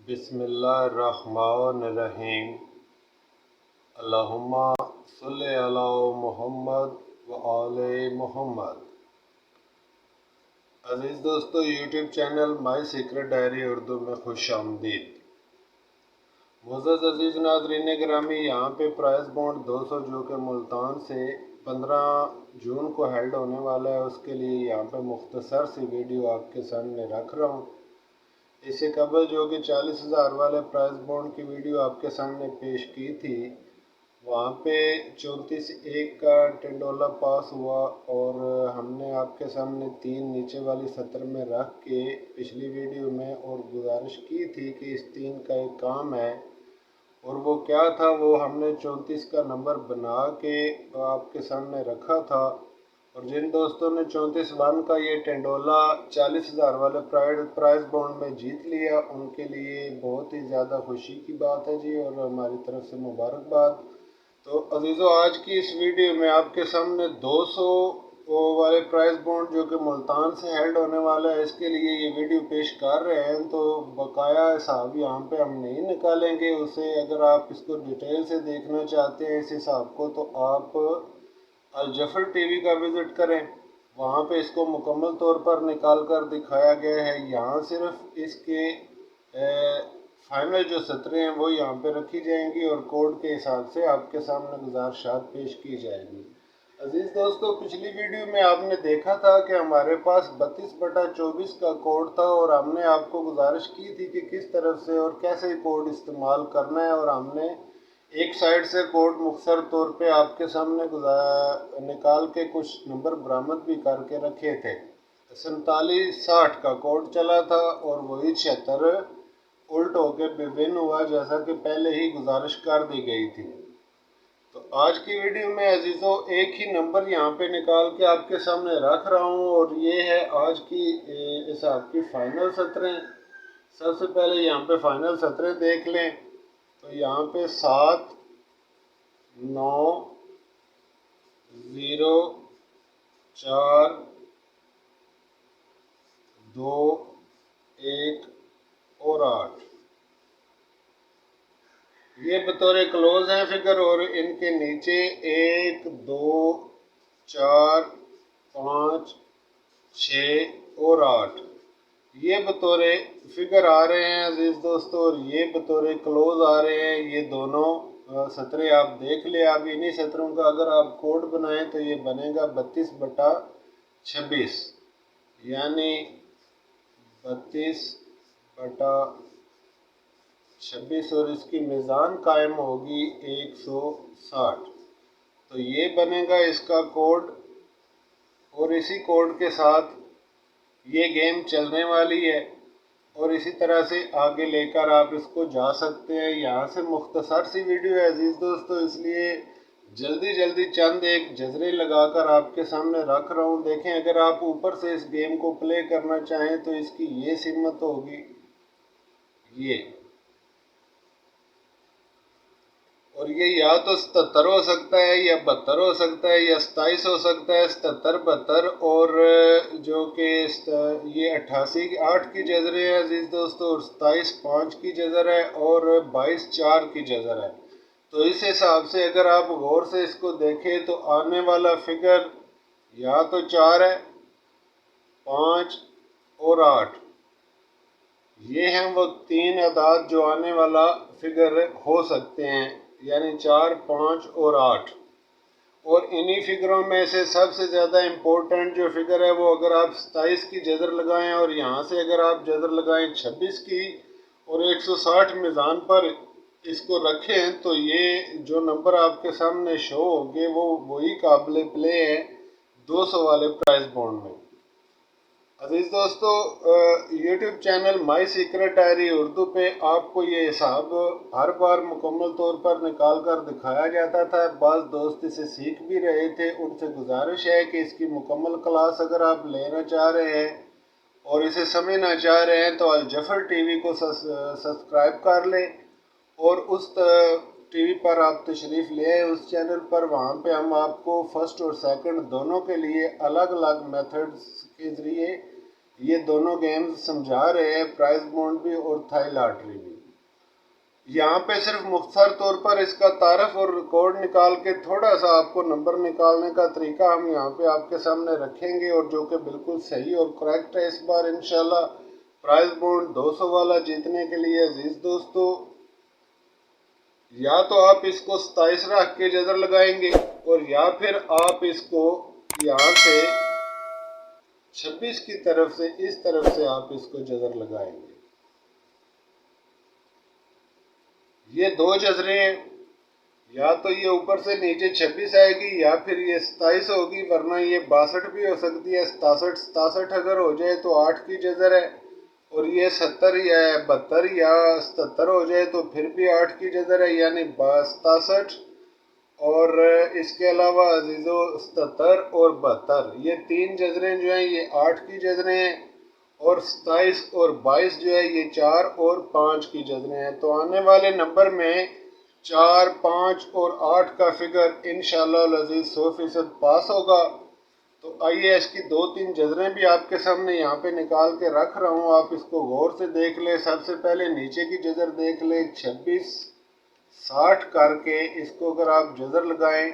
बिस्मिल्लाहिर्रहमानिर्रहीम। अल्लाहुम्मा सल्लि अला मुहम्मद व आले मुहम्मद। अज़ीज़ दोस्तों, YouTube channel my secret diary Urdu में खुश आमदीद। मुअज़्ज़ज़ अज़ीज़ नाज़रीन गिरामी, यहाँ पे प्राइस बॉन्ड 200 जो कि मुल्तान से 15 जून को हेल्ड होने वाला है, उसके लिए यहाँ पे मुख्तसर सी वीडियो आपके सामने रख रहा हूँ। इससे कबल जो कि 40,000 वाले प्राइस बॉन्ड की वीडियो आपके सामने पेश की थी, वहाँ पे 34-1 का $10 पास हुआ और हमने आपके सामने 3 नीचे वाली सत्र में रख के पिछली वीडियो में और गुजारिश की थी कि इस 3 का एक काम है, और वो क्या था, वो हमने 34 का नंबर बना के आपके सामने रखा था। और जिन दोस्तों ने 34 का ये $10 40,000 वाले प्राइस बॉन्ड में जीत लिया, उनके लिए बहुत ही ज़्यादा खुशी की बात है जी, और हमारी तरफ से मुबारकबाद। तो अजीज़ों, आज की इस वीडियो में आपके सामने 200 वाले प्राइस बॉन्ड जो कि मुल्तान से हेल्ड होने वाला है, इसके लिए ये वीडियो पेश कर रहे हैं। तो बकाया हिसाब यहाँ पे हम नहीं निकालेंगे उसे। अगर आप इसको डिटेल से देखना चाहते हैं इस हिसाब को, तो आप अल जफर टीवी का विज़िट करें। वहाँ पे इसको मुकम्मल तौर पर निकाल कर दिखाया गया है। यहाँ सिर्फ इसके फाइनल जो सतरें हैं वो यहाँ पे रखी जाएंगी और कोड के हिसाब से आपके सामने गुजारिशात पेश की जाएगी। अजीज़ दोस्तों, पिछली वीडियो में आपने देखा था कि हमारे पास 32/24 का कोड था, और हमने आपको गुजारिश की थी कि किस तरफ से और कैसे कोड इस्तेमाल करना है, और हमने एक साइड से कोड मुख्तसर तौर पे आपके सामने निकाल के कुछ नंबर बरामद भी करके रखे थे। 4760 का कोड चला था और वही 76 उल्ट होके विभिन्न हुआ, जैसा कि पहले ही गुजारिश कर दी गई थी। तो आज की वीडियो में अजीज़ों एक ही नंबर यहाँ पे निकाल के आपके सामने रख रहा हूँ, और ये है आज की इस आपकी फाइनल सतरें। सबसे पहले यहाँ पे फाइनल सतरें देख लें। तो यहाँ पे 7, 9, 0, 4, 2, 1 और 8 ये बतौर क्लोज हैं फिगर, और इनके नीचे 1, 2, 4, 5, 6 और 8 ये बतौर फिगर आ रहे हैं अजीज़ दोस्तों, और ये बतौर क्लोज आ रहे हैं। ये दोनों सतरे आप देख ले। अब इन्हीं सतरों का अगर आप कोड बनाएं तो ये बनेगा 32/26, यानी 32/26, और इसकी मीज़ान कायम होगी 160। तो ये बनेगा इसका कोड, और इसी कोड के साथ ये गेम चलने वाली है, और इसी तरह से आगे लेकर आप इसको जा सकते हैं। यहाँ से मुख्तसर सी वीडियो है अजीज़ दोस्तों, इसलिए जल्दी जल्दी चंद एक जजरे लगाकर आपके सामने रख रहा हूँ। देखें, अगर आप ऊपर से इस गेम को प्ले करना चाहें तो इसकी ये सिमत होगी, ये, और ये या तो 77 हो सकता है, या 72 हो सकता है, या 27 हो सकता है। 77, 72 और जो कि ये 88-8 की जजर है अजीज़ दोस्तों, और 27-5 की जजर है, और 22-4 की जजर है। तो इस हिसाब से अगर आप गौर से इसको देखें तो आने वाला फिगर या तो 4 है, 5 और 8, ये हैं वो 3 अदाद जो आने वाला फिगर हो सकते हैं, यानी 4, 5 और 8। और इन्हीं फिगरों में से सबसे ज़्यादा इम्पोर्टेंट जो फिगर है वो, अगर आप 27 की जजर लगाएं और यहाँ से अगर आप जजर लगाएं 26 की और 160 मीज़ान पर इसको रखें, तो ये जो नंबर आपके सामने शो होंगे वो वही काबिल प्ले है 200 वाले प्राइस बॉन्ड में। अजीज़ दोस्तों, YouTube channel my secret diary Urdu पे आपको ये हिसाब हर बार मुकम्मल तौर पर निकाल कर दिखाया जाता था। बाज़ दोस्त इसे सीख भी रहे थे। उनसे गुजारिश है कि इसकी मुकम्मल क्लास अगर आप लेना चाह रहे हैं और इसे समझना चाह रहे हैं तो अल जफर टीवी को सब्सक्राइब कर लें, और उस टीवी पर आप तशरीफ़ ले आए उस चैनल पर। वहाँ पे हम आपको फर्स्ट और सेकंड दोनों के लिए अलग अलग मेथड्स के ज़रिए ये दोनों गेम्स समझा रहे हैं, प्राइस बॉन्ड भी और थाई लॉटरी भी। यहाँ पे सिर्फ मुख्तसर तौर पर इसका तारफ और कोड निकाल के थोड़ा सा आपको नंबर निकालने का तरीका हम यहाँ पे आपके सामने रखेंगे, और जो कि बिल्कुल सही और करेक्ट है। इस बार इंशाल्लाह प्राइज बॉन्ड 200 वाला जीतने के लिए अजीज दोस्तों, या तो आप इसको 27 रख के जजर लगाएंगे, और या फिर आप इसको यहाँ से 26 की तरफ से इस तरफ से आप इसको जजर लगाएंगे। ये दो जजरें हैं, या तो ये ऊपर से नीचे 26 आएगी या फिर ये 27 होगी, वरना ये 62 भी हो सकती है। 67 अगर हो जाए तो 8 की जजर है, और ये 70 या 72 या 77 हो जाए तो फिर भी 8 की जजर है, यानी 67। और इसके अलावा अजीज़ो 77 और 72 ये तीन जजरें जो हैं ये 8 की जजरें हैं, और 27 और 22 जो है ये 4 और 5 की जजरें हैं। तो आने वाले नंबर में 4, 5 और 8 का फिगर इंशाअल्लाह अज़ीज़ 100% पास होगा। तो आइए इसकी 2-3 जजरें भी आपके सामने यहाँ पे निकाल के रख रहा हूँ, आप इसको गौर से देख लें। सबसे पहले नीचे की जजर देख लें, 26 60 करके इसको अगर आप जजर लगाएं,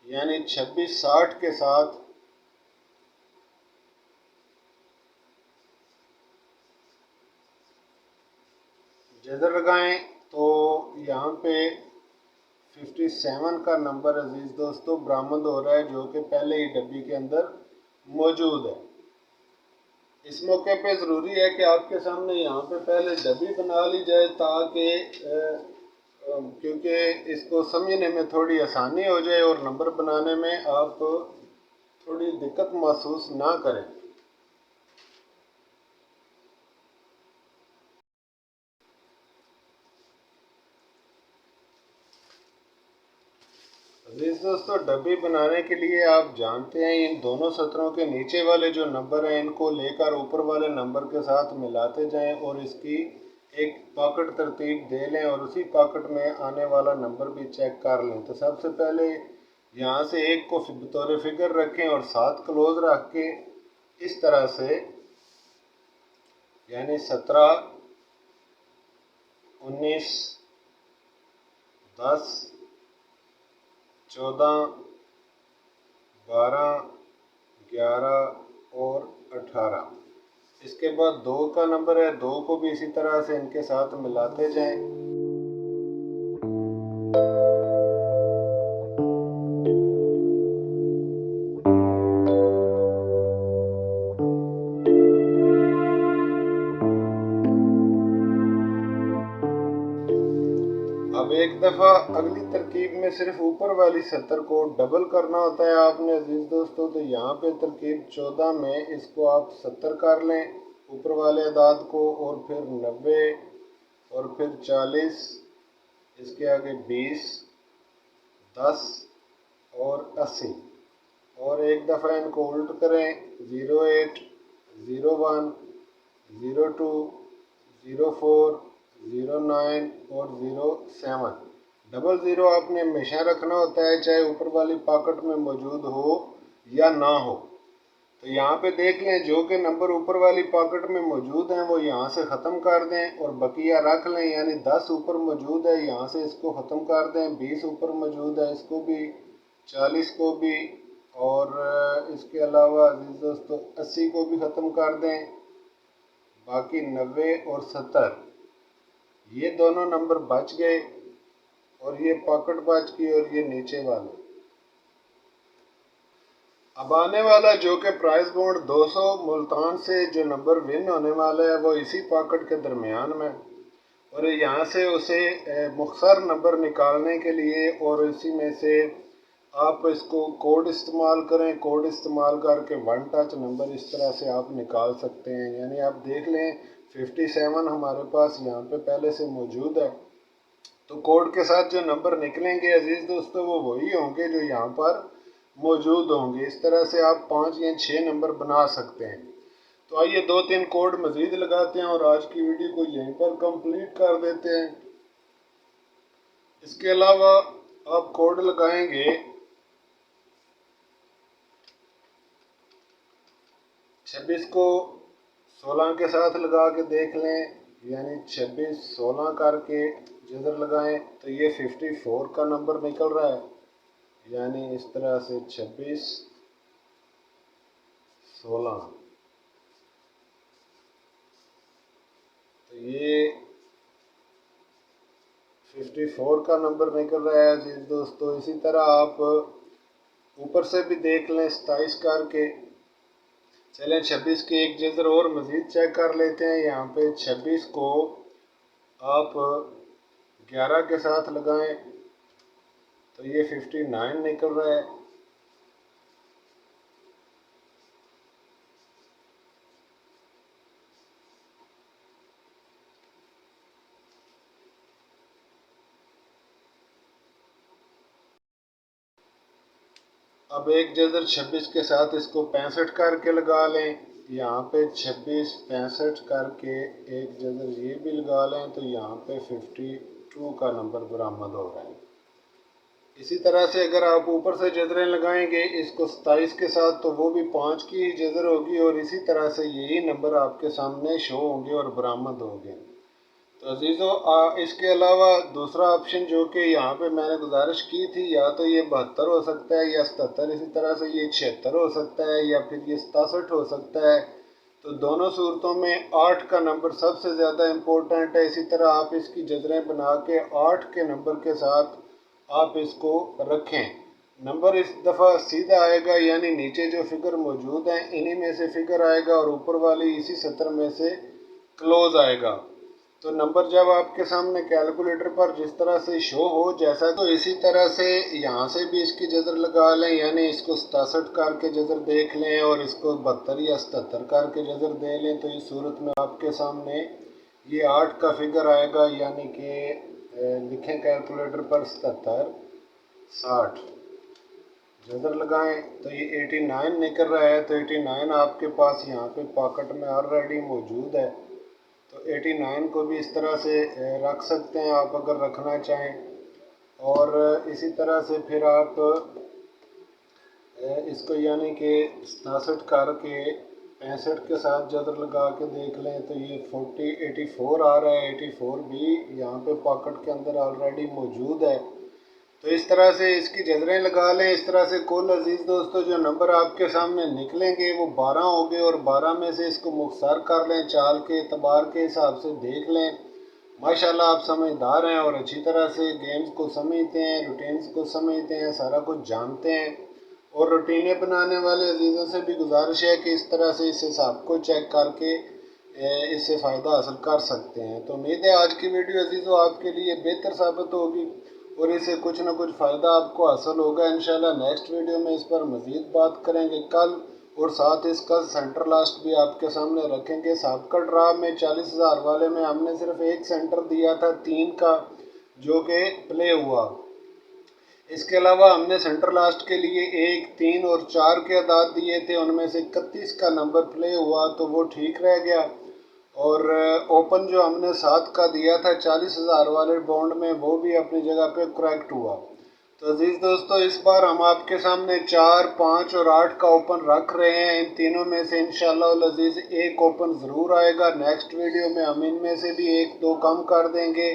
यानी 26 60 के साथ जजर लगाएं तो यहाँ पे 57 का नंबर अजीज दोस्तों बरामद हो रहा है, जो कि पहले ही डब्बी के अंदर मौजूद है। इस मौके पे ज़रूरी है कि आपके सामने यहाँ पे पहले डब्बी बना ली जाए, ताकि क्योंकि इसको समझने में थोड़ी आसानी हो जाए और नंबर बनाने में आप थोड़ी दिक्कत महसूस ना करें। अजीज दोस्तों, डब्बी बनाने के लिए आप जानते हैं इन दोनों सतरों के नीचे वाले जो नंबर हैं इनको लेकर ऊपर वाले नंबर के साथ मिलाते जाएं, और इसकी एक पॉकेट तरतीब दे लें, और उसी पॉकेट में आने वाला नंबर भी चेक कर लें। तो सबसे पहले यहाँ से एक को बतौर फिगर रखें और 7 क्लोज रख के इस तरह से, यानी 17, 19, 10, 14, 12, 11 और 18। इसके बाद 2 का नंबर है, 2 को भी इसी तरह से इनके साथ मिलाते जाएं। अब एक दफ़ा अगली तरकीब में सिर्फ ऊपर वाली 70 को डबल करना होता है आपने अजीज़ दोस्तों। तो यहाँ पे तरकीब 14 में इसको आप 70 कर लें ऊपर वाले अदाद को, और फिर 90 और फिर 40, इसके आगे 20, 10 और 80, और एक दफ़ा इनको उल्ट करें, 08, 01, 02, 04, 09 और 07। डबल ज़ीरो आपने हमेशा रखना होता है, चाहे ऊपर वाली पॉकेट में मौजूद हो या ना हो। तो यहाँ पे देख लें जो कि नंबर ऊपर वाली पॉकेट में मौजूद हैं वो यहाँ से ख़त्म कर दें, और बकिया रख लें। यानी 10 ऊपर मौजूद है, यहाँ से इसको ख़त्म कर दें। 20 ऊपर मौजूद है, इसको भी, 40 को भी, और इसके अलावा अजीज़ दोस्तों 80 को भी ख़त्म कर दें। बाकी 90 और 70 ये दोनों नंबर बच गए, और ये पॉकेट बच गई, और ये नीचे वाले। अब आने वाला जो कि प्राइस बॉन्ड 200 मुल्तान से जो नंबर विन होने वाला है वो इसी पॉकेट के दरमियान में, और यहाँ से उसे मुख्तसर नंबर निकालने के लिए, और इसी में से आप इसको कोड इस्तेमाल करें। कोड इस्तेमाल करके वन टच नंबर इस तरह से आप निकाल सकते हैं। यानी आप देख लें 57 हमारे पास यहाँ पे पहले से मौजूद है, तो कोड के साथ जो नंबर निकलेंगे अजीज़ दोस्तों वो वही होंगे जो यहाँ पर मौजूद होंगे। इस तरह से आप 5 या 6 नंबर बना सकते हैं। तो आइए 2-3 कोड मज़ीद लगाते हैं और आज की वीडियो को यहीं पर कंप्लीट कर देते हैं। इसके अलावा आप कोड लगाएंगे 26 को 16 के साथ लगा के देख लें, यानी 26 16 करके जज़र लगाएं तो ये 54 का नंबर निकल रहा है, यानी इस तरह से 26, 16। तो ये 54 का नंबर निकल रहा है अजीज दोस्तों। इसी तरह आप ऊपर से भी देख लें 27 करके। चलें 26 के एक जज़र और मज़ीद चेक कर लेते हैं। यहाँ पे 26 को आप 11 के साथ लगाएं तो ये 59 निकल रहा है। अब एक जज़र 26 के साथ इसको 65 करके लगा लें। यहाँ पे 26 65 करके एक जज़र ये भी लगा लें तो यहाँ पे 52 का नंबर बरामद हो रहा है। इसी तरह से अगर आप ऊपर से जज़रें लगाएंगे इसको 27 के साथ तो वो भी 5 की ही जज़र होगी और इसी तरह से यही नंबर आपके सामने शो होंगे और बरामद होंगे। तो अजीज़ों इसके अलावा दूसरा ऑप्शन जो कि यहाँ पे मैंने गुजारिश की थी, या तो ये 72 हो सकता है या 77, इसी तरह से ये 76 हो सकता है या फिर ये 67 हो सकता है। तो दोनों सूरतों में 8 का नंबर सबसे ज़्यादा इम्पोर्टेंट है। इसी तरह आप इसकी जज़रें बना के 8 के नंबर के साथ आप इसको रखें। नंबर इस दफ़ा सीधा आएगा, यानी नीचे जो फिगर मौजूद हैं इन्हीं में से फिगर आएगा और ऊपर वाली इसी सतर में से क्लोज आएगा। तो नंबर जब आपके सामने कैलकुलेटर पर जिस तरह से शो हो जैसा, तो इसी तरह से यहाँ से भी इसकी जज़र लगा लें, यानी इसको 67 करके जज़र देख लें और इसको 72 या 77 करके जज़र दे लें। तो इस सूरत में आपके सामने ये 8 का फिगर आएगा, यानी कि लिखें कैलकुलेटर पर 77 60 जज़र लगाएं तो ये 89 निकल रहा है। तो 89 आपके पास यहाँ पे पॉकेट में ऑलरेडी मौजूद है। तो 89 को भी इस तरह से रख सकते हैं आप अगर रखना चाहें। और इसी तरह से फिर आप इसको यानी कि 67 करके 65 के साथ जज़र लगा के देख लें तो ये 84 आ रहा है। 84 भी यहाँ पे पॉकेट के अंदर ऑलरेडी मौजूद है। तो इस तरह से इसकी जज़रें लगा लें। इस तरह से कुल अजीज़ दोस्तों जो नंबर आपके सामने निकलेंगे वो 12 होंगे और 12 में से इसको मुख्तार कर लें, चाल के एतबार के हिसाब से देख लें। माशाल्लाह आप समझदार हैं और अच्छी तरह से गेम्स को समझते हैं, रूटीन्स को समझते हैं, सारा कुछ जानते हैं। और रूटीनें बनाने वाले अजीज़ों से भी गुजारिश है कि इस तरह से इस हिसाब को चेक करके इससे फ़ायदा हासिल कर सकते हैं। तो उम्मीद है आज की वीडियो अजीज़ों आपके लिए बेहतर साबित होगी और इससे कुछ ना कुछ फ़ायदा आपको हासिल होगा। इंशाल्लाह नेक्स्ट वीडियो में इस पर मज़ीद बात करेंगे कल, और साथ इसका सेंटर लास्ट भी आपके सामने रखेंगे। साबका ड्रा में 40,000 वाले में हमने सिर्फ एक सेंटर दिया था 3 का, जो कि प्ले हुआ। इसके अलावा हमने सेंटर लास्ट के लिए 1, 3 और 4 के अदाद दिए थे, उनमें से 31 का नंबर प्ले हुआ तो वो ठीक रह गया। और ओपन जो हमने 7 का दिया था 40,000 वाले बॉन्ड में, वो भी अपनी जगह पे करेक्ट हुआ। तो अजीज़ दोस्तों इस बार हम आपके सामने 4, 5 और 8 का ओपन रख रहे हैं। इन तीनों में से इंशाअल्लाह अजीज़ एक ओपन ज़रूर आएगा। नेक्स्ट वीडियो में हम इनमें से भी 1-2 कम कर देंगे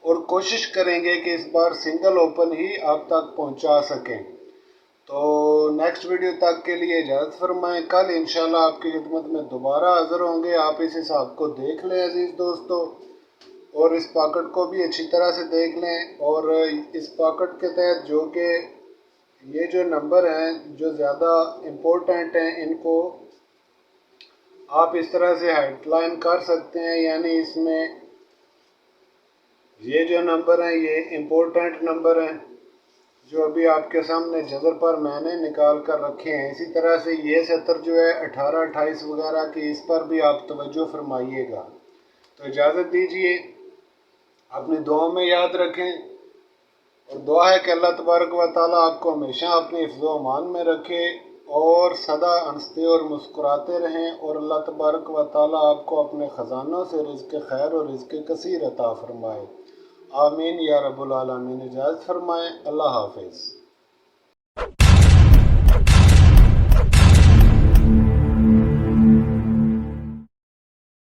और कोशिश करेंगे कि इस बार सिंगल ओपन ही आप तक पहुंचा सकें। तो नेक्स्ट वीडियो तक के लिए इजाज़त फरमाएं। कल इंशाल्लाह आपकी खिदमत में दोबारा हाज़िर होंगे। आप इस हिसाब को देख लें अजीज़ दोस्तों, और इस पॉकेट को भी अच्छी तरह से देख लें। और इस पॉकेट के तहत जो कि ये जो नंबर हैं जो ज़्यादा इम्पोर्टेंट हैं, इनको आप इस तरह से हेडलाइन कर सकते हैं, यानी इसमें ये जो नंबर हैं ये इम्पोर्टेंट नंबर हैं जो अभी आपके सामने जज़र पर मैंने निकाल कर रखे हैं। इसी तरह से ये सतर जो है 18, 28 वगैरह की, इस पर भी आप तवज्जो फरमाइएगा। तो इजाज़त दीजिए, अपनी दुआ में याद रखें और दुआ है कि अल्लाह तबारक व तआला आपको हमेशा अपने हिफ्ज़-ओ अमान में रखे और सदा हंसते और मुस्कुराते रहें, और अल्लाह तबारक व तआला आपको अपने ख़जानों से रिज़्क़ खैर और रिज़्क़ कसीर अता फरमाए। आमीन या रब्बुल आलमीन। इजाज़त फरमाएँ। अल्लाह हाफ़िज़।